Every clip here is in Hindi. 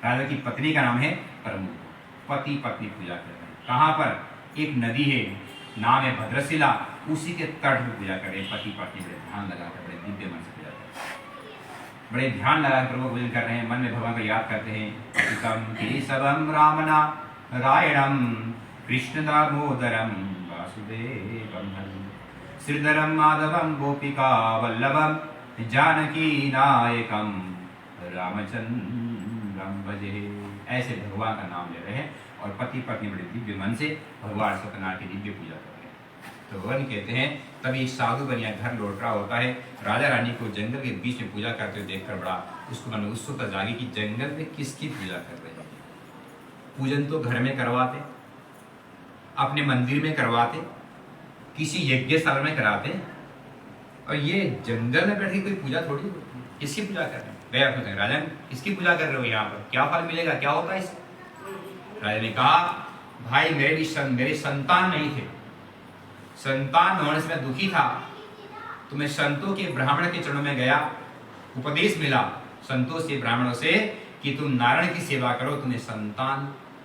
राजा की पत्नी का नाम है प्रमुख। पति पत्नी पूजा कर रहे हैं। कहाँ पर? एक नदी है, नाम है भद्रशिला, उसी के तट पर पूजा कर रहे हैं। पति पत्नी बड़े ध्यान लगाकर, बड़े दिव्य मन से पूजा कर रहे हैं, बड़े ध्यान लगाकर प्रभु पूजन कर रहे हैं। मन में भगवान को याद करते हैं। पतितं केशवं रामनारायणं कृष्ण दामोदरं वासुदेवं श्रीधरं माधवं गोपिका वल्लभं जानकी नायकं रामचंद्रं भजे। ऐसे भगवान का नाम ले रहे हैं और पति पत्नी बड़े दिव्य मन से भगवान सत्यनारायण की दिव्य पूजा कर रहे हैं। तो भगवान कहते हैं तभी साधु बनिया घर लौट रहा होता है। राजा रानी को जंगल के बीच में पूजा करते हुए देखकर बड़ा उसको मन में उत्सुकता जागी कि जंगल में किसकी पूजा कर रहे हैं। पूजन तो घर में करवाते, अपने मंदिर में करवाते, किसी यज्ञशाला में कराते, और ये जंगल में बैठ के कोई पूजा थोड़ी होती है। किसकी पूजा कर रहे हैं? गया पूछते राजा किसकी पूजा कर रहे हो यहाँ पर? क्या फल मिलेगा? क्या होता है इस? राजा ने कहा भाई मेरे संतान नहीं थे, संतान होने से मैं दुखी था, तो मैं संतों के ब्राह्मण के चरणों में गया, उपदेश मिला संतों से ब्राह्मणों से कि तुम नारायण की सेवा करो, तुम्हें संतान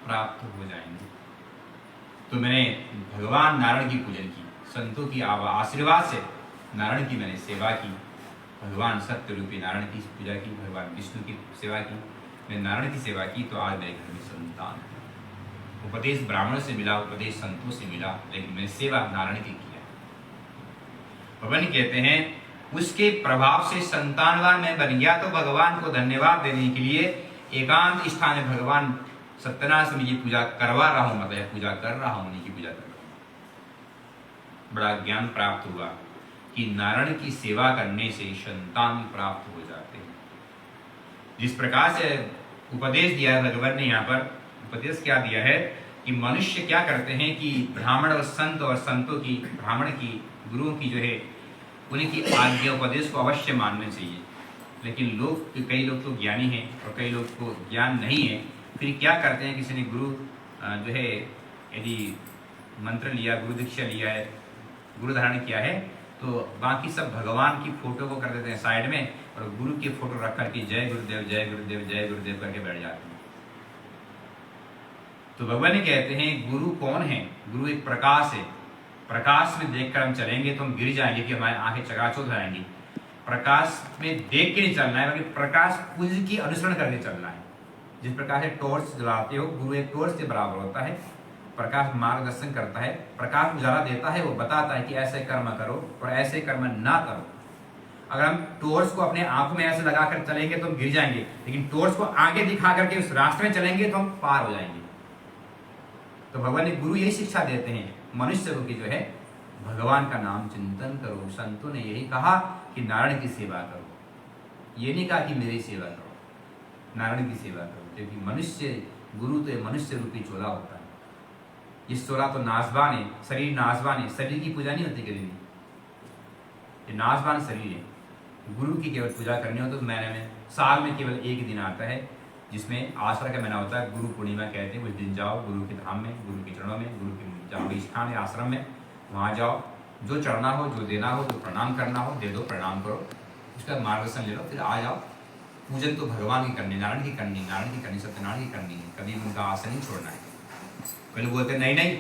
प्राप्त हो जाएंगे। तो मैंने भगवान नारायण की पूजन की, संतों की आशीर्वाद से नारायण की मैंने सेवा की, भगवान सत्य रूपी नारायण की पूजा की, भगवान विष्णु की सेवा की, मैं नारायण की सेवा की, तो आज मेरे घर में संतान है। उपदेश ब्राह्मण से मिला, उपदेश संतों से मिला, लेकिन मैंने सेवा नारायण की किया। भगवान कहते हैं उसके प्रभाव से संतानवान मैं बन गया, तो भगवान को धन्यवाद देने के लिए एकांत स्थान में भगवान सत्यनारायण से मैं पूजा करवा रहा हूं, मतलब पूजा कर रहा हूं, उन्हीं की पूजा कर रहा हूं। बड़ा ज्ञान प्राप्त हुआ कि नारायण की सेवा करने से संतान प्राप्त हो जाते हैं। जिस प्रकार से उपदेश दिया है भगवान ने, यहाँ पर उपदेश क्या दिया है कि मनुष्य क्या करते हैं कि ब्राह्मण और संतों की, ब्राह्मण की, गुरुओं की जो है उनकी आज्ञा उपदेश को अवश्य मानना चाहिए। लेकिन कई लोग तो ज्ञानी हैं और कई लोग को ज्ञान नहीं है, फिर क्या करते हैं, किसी ने गुरु जो है यदि मंत्र लिया, गुरु दीक्षा लिया है, गुरु धारण किया है, तो बाकी सब भगवान की फोटो को कर देते हैं साइड में और गुरु की फोटो रख करके जय गुरुदेव जय गुरुदेव जय गुरुदेव करके बैठ जाते हैं। तो भगवान ने कहते हैं गुरु कौन है? गुरु एक प्रकाश है। प्रकाश में देखकर हम चलेंगे तो हम गिर जाएंगे कि हमारी आंखें चकाचौंध जाएंगी। प्रकाश में देख के नहीं चलना है, बल्कि प्रकाश पुंज की अनुसरण करके चलना है। जिस प्रकार से टॉर्च जलाते हो, गुरु एक टॉर्च के बराबर होता है। प्रकाश मार्गदर्शन करता है, प्रकाश उजाला देता है, वो बताता है कि ऐसे कर्म करो और ऐसे कर्म ना करो। अगर हम टॉर्च को अपने आंखों में ऐसे लगाकर चलेंगे तो हम गिर जाएंगे, लेकिन टॉर्च को आगे दिखा करके उस रास्ते में चलेंगे तो हम पार हो जाएंगे। तो भगवान ने गुरु यही शिक्षा देते हैं मनुष्य को कि जो है भगवान का नाम चिंतन करो। संतों ने यही कहा कि नारायण की सेवा करो, ये नहीं कहा कि मेरी सेवा करो, नारायण की सेवा करो। क्योंकि मनुष्य, गुरु तो मनुष्य रूपी चोला होता है। इस चोला तो नासवान है, शरीर नासवान है, शरीर की पूजा नहीं होती कभी भी, ये नासवान शरीर है। गुरु की केवल पूजा करनी हो तो महीने में, साल में केवल एक दिन आता है जिसमें आश्रय का महीना होता है, गुरु पूर्णिमा कहते हैं। उस दिन जाओ गुरु के धाम में, गुरु के चरणों में, गुरु के जाओ स्थान है आश्रम में, वहाँ जाओ, जो चढ़ना हो, जो देना हो, जो प्रणाम करना हो दे दो, प्रणाम करो, उसका मार्गदर्शन ले लो, फिर आ जाओ। पूजन तो भगवान की करनी, नारायण की करनी, नारायण की करनी, सत्यनारायण की करनी है, कभी उनका आसन नहीं छोड़ना है। कई लोग बोलते नहीं नहीं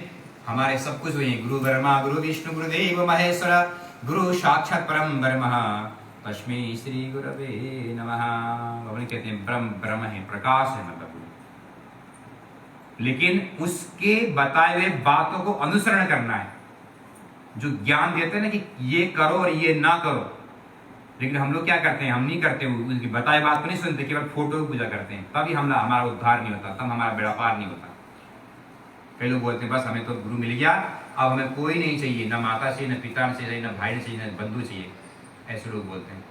हमारे सब कुछ हुए, गुरु ब्रह्मा गुरु विष्णु गुरुदेव महेश्वर गुरु साक्षात परम ब्रह्म तस्मै श्री गुरवे नमः। भगवान कहते हैं ब्रह्म है, प्रकाश है, मतलब लेकिन उसके बताए हुए बातों को अनुसरण करना है। जो ज्ञान देते हैं ना कि ये करो और ये ना करो, लेकिन हम लोग क्या करते हैं, हम नहीं करते, उसकी बताए बात को नहीं सुनते, केवल फोटो की पूजा करते हैं। तभी हमारा उद्धार नहीं होता, तब हमारा बेड़ा पार नहीं होता। कई लोग बोलते हैं बस हमें तो गुरु मिल गया, अब हमें कोई नहीं चाहिए, ना माता चाहिए, ना पिता चाहिए, ना भाई चाहिए, ना बंधु चाहिए, ऐसे लोग बोलते हैं।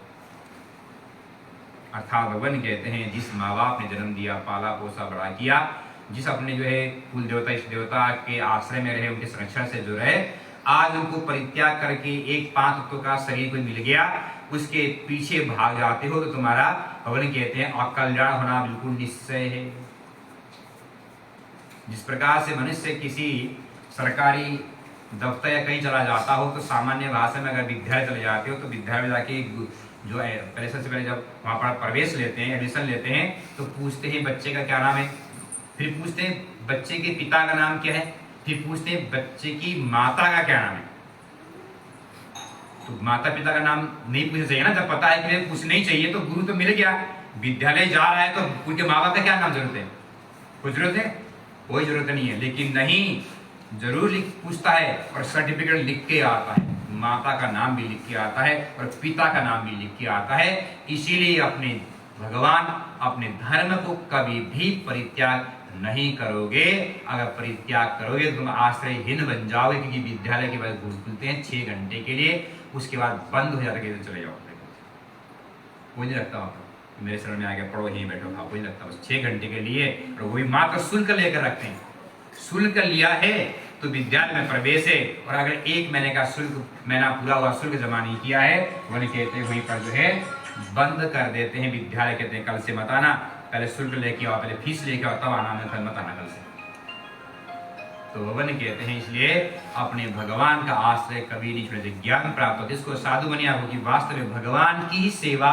अर्थात भगवान कहते हैं जिस माँ बाप ने जन्म दिया, पाला पोसा बड़ा किया, जिस अपने जो है कुल देवता इष्ट देवता के आश्रय में रहे, उनके संरक्षण से जो रहे, आज उनको परित्याग करके एक 5 तत्व का शरीर कोई मिल गया, उसके पीछे भाग जाते हो तो तुम्हारा भगवान कहते हैं अकल्याण होना बिल्कुल निश्चय है। जिस प्रकार से मनुष्य किसी सरकारी दफ्तर या कहीं चला जाता हो तो सामान्य भाषा में अगर विद्यालय चले जाते हो तो विद्यालय में जाके जो है पहले सबसे पहले जब वहाँ पर प्रवेश लेते हैं, एडमिशन लेते हैं, तो पूछते हैं बच्चे का क्या नाम है, फिर पूछते हैं बच्चे के पिता का नाम क्या है, फिर पूछते हैं बच्चे की माता का क्या नाम है। तो माता पिता का नाम नहीं पूछना चाहिए ना, जब पता है कि पूछना ही चाहिए तो गुरु तो मिल गया। विद्यालय जा रहा है तो उनके माँ बाप का क्या नाम जरूरत है, कुछ जरूरत है, कोई जरूरत नहीं है। लेकिन नहीं, जरूर पूछता है और सर्टिफिकेट लिख के आता है, माता का नाम भी लिख के आता है और पिता का नाम भी लिख के आता है। इसीलिए अपने भगवान, अपने धर्म को कभी भी परित्याग नहीं करोगे। अगर परित्याग करोगे तो तुम आश्रयहीन बन जाओगे, क्योंकि विद्यालय के बाद खुलते हैं 6 घंटे के लिए, उसके बाद बंद हो जाता है, चले जाओ, कोई नहीं रखता होता। मेरे शरण में आके पढ़ो, यहीं बैठो, हाँ कोई लगता, बस 6 घंटे के लिए, और वही मात्र शुल्क लेकर रखते हैं। शुल्क लिया है तो विद्यालय में प्रवेश है, और अगर 1 महीने का महीना पूरा हुआ शुल्क जमा नहीं किया है, वही कहते हैं वहीं पर जो है बंद कर देते हैं। विद्यालय कहते हैं कल से मत आना, पहले शुल्क लेके आओ, पहले फीस लेके आओ, तब आना, में कल मत आना कल से। तो वन कहते हैं इसलिए अपने भगवान का आश्रय कभी नहीं छोड़े। ज्ञान प्राप्त होता है, इसको साधु बनिया हो कि वास्तव में भगवान की सेवा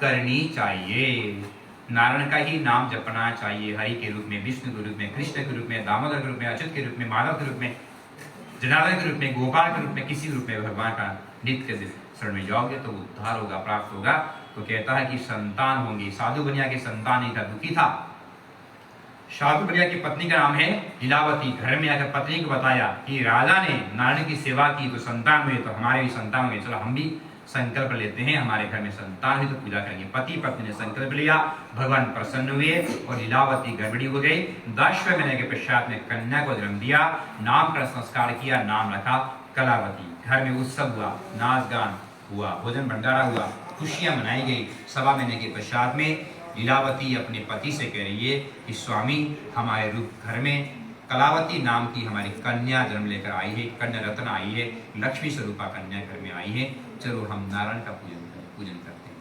करनी चाहिए, नारायण का ही नाम जपना चाहिए, हरि के रूप में, विष्णु के रूप में, कृष्ण के रूप में, दामोदर के रूप में, अच्युत के रूप में, माधव के रूप में, जनार्दन के रूप में, गोपाल के रूप में, किसी रूप में भगवान का नित्य शरण में जाओगे तो उद्धार होगा, प्राप्त होगा। तो कहता है कि संतान होंगी। साधु बनिया की संतान नहीं था, दुखी था। साधु बनिया की पत्नी का नाम है लीलावती। घर में आकर पत्नी को बताया कि राजा ने नारायण की सेवा की तो संतान हुए, तो हमारे भी संतान हुए, चलो हम भी संकल्प लेते हैं, हमारे घर में संतान हुई तो पूजा करेंगे। पति पत्नी ने संकल्प लिया, भगवान प्रसन्न हुए और लीलावती गर्भवती हो गई। 10वें महीने के पश्चात में कन्या को जन्म दिया, नामकरण संस्कार किया, नाम रखा कलावती। घर में उत्सव हुआ, नाच गान हुआ, भोजन भंडारा हुआ, खुशियां मनाई गई। 1.25 महीने के पश्चात में लीलावती अपने पति से कह रही है कि स्वामी, हमारे रूप घर में कलावती नाम की हमारी कन्या जन्म लेकर आई है, कन्या रत्न आई है, लक्ष्मी स्वरूपा कन्या घर में आई है, चलो हम नारायण का पूजन करते हैं।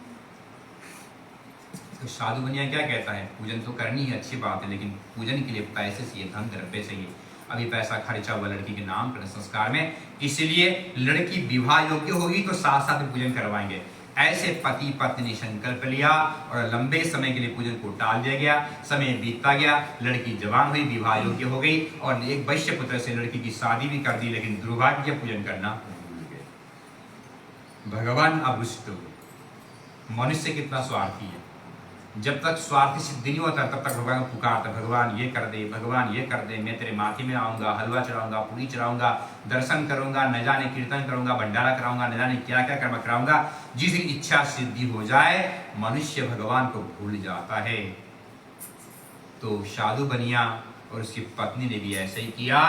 तो साधु बनिया क्या कहता है, पूजन तो करनी है, अच्छी बात है, लेकिन पूजन के लिए पैसे चाहिए, धन द्रव्य चाहिए। अभी पैसा खर्चा हुआ लड़की के नाम पर संस्कार में, इसलिए लड़की विवाह योग्य होगी तो साथ साथ पूजन करवाएंगे। ऐसे पति पत्नी ने संकल्प लिया और लंबे समय के लिए पूजन को टाल दिया गया। समय बीतता गया, लड़की जवान हुई, विवाह योग्य हो गई और एक वैश्य पुत्र से लड़की की शादी भी कर दी, लेकिन दुर्भाग्य पूजन करना भूल गए। भगवान अब रुष्ट हुए। मनुष्य कितना स्वार्थी है, जब तक स्वार्थी सिद्ध नहीं होता तब तक भगवान को पुकारता, भगवान ये कर दे, भगवान ये कर दे, मैं तेरे माथे में आऊंगा, हलवा चढ़ाऊंगा, पूरी चढ़ाऊंगा, दर्शन करूंगा, न जाने कीर्तन करूंगा, भंडारा कराऊंगा, न जाने क्या क्या कर्म कराऊंगा। जिस दिन इच्छा सिद्धि हो जाए, मनुष्य भगवान को भूल जाता है। तो साधु बनिया और उसकी पत्नी ने भी ऐसे ही किया,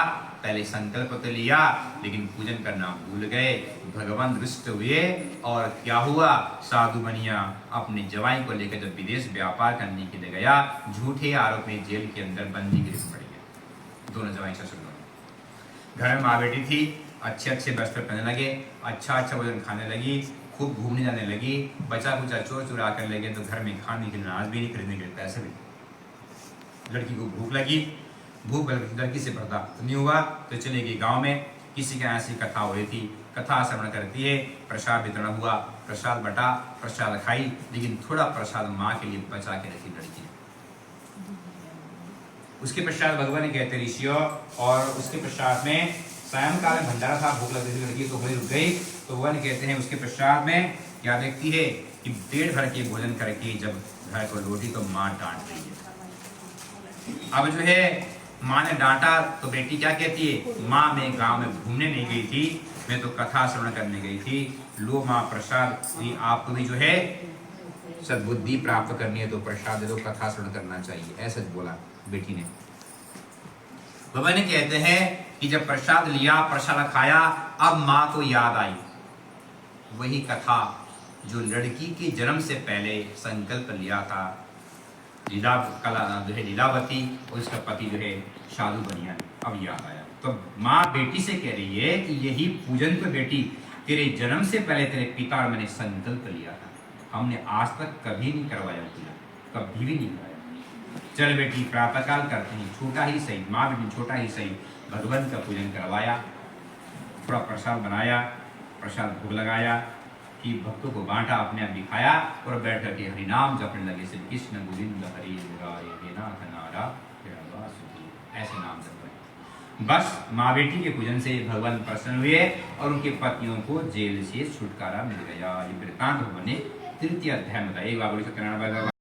पहले संकल्प तो लिया लेकिन पूजन करना भूल गए। भगवान रुष्ट हुए और क्या हुआ, साधु बनिया अपने जवाई को लेकर जब विदेश व्यापार करने के लिए गया, झूठे आरोप में जेल के अंदर बंदी गिरफ्त पड़ गया। दोनों जवाई ससुर। घर में माँ बेटी थी, अच्छे अच्छे वस्त्र पहनने लगे, अच्छा अच्छा भोजन खाने लगी, खूब घूमने जाने लगी, बचा कुचा चोर चुरा कर ले गए तो घर में खाने के लिए अनाज भी नहीं, खरीदने के लिए पैसे भी। लड़की को भूख लगी, भूख लड़की से बर्दाश्त नहीं हुआ तो चली गई गांव में। किसी के ऐसी कथा हो रही थी, कथा श्रवण करती है, प्रसाद वितरण हुआ, प्रसाद बटा, प्रसाद खाई, लेकिन थोड़ा प्रसाद माँ के लिए बचा के रखी लड़की ने। उसके पश्चात भगवान ने कहते ऋषियों, और उसके पश्चात में सायंकाल में भंडारा था, भूख लग रही थी लड़की तो वही रुक गई। तो भगवान कहते हैं उसके पश्चात में क्या देखती है कि पेट भर के भोजन करके जब घर को लौटी तो माँ डांट रही है। अब जो है माँ ने डांटा तो बेटी क्या कहती है, माँ मैं गांव में घूमने नहीं गई थी, मैं तो कथा श्रवण करने गई थी, लो माँ प्रसाद, आपको भी जो है सद्बुद्धि प्राप्त करनी है तो प्रसाद दे दो, कथा श्रवण करना चाहिए, ऐसा बोला बेटी ने। बाबा ने कहते हैं कि जब प्रसाद लिया, प्रसाद खाया, अब माँ को याद आई वही कथा जो लड़की के जन्म से पहले संकल्प लिया था, जो है लीलावती और उसका पति जो है साधु बनिया, अब याद आया। तो माँ बेटी से कह रही है कि यही पूजन तो बेटी तेरे जन्म से पहले तेरे पिता और मैंने संकल्प लिया था, हमने आज तक कभी नहीं करवाया पूजा, कभी भी नहीं करवाया। चल बेटी प्रातःकाल करते हैं, छोटा ही सही, माँ बेटी छोटा ही सही, भगवान का पूजन करवाया, थोड़ा प्रसाद बनाया, प्रसाद भोग लगाया, कि भक्तों को बांटा, अपने आप भी खाया और बैठ करके हरिनाम जपने लगे, श्री कृष्ण गोविंद हरि मुरारे हे नाथ नारायण वासुदेव, ऐसे नाम जप रहे। बस माँ बेटी के पूजन से भगवान प्रसन्न हुए और उनके पत्नियों को जेल से छुटकारा मिल गया। ये वृत्तांत बने तृतीय अध्याय में। एक बार बोलिए सत्यनारायण भगवान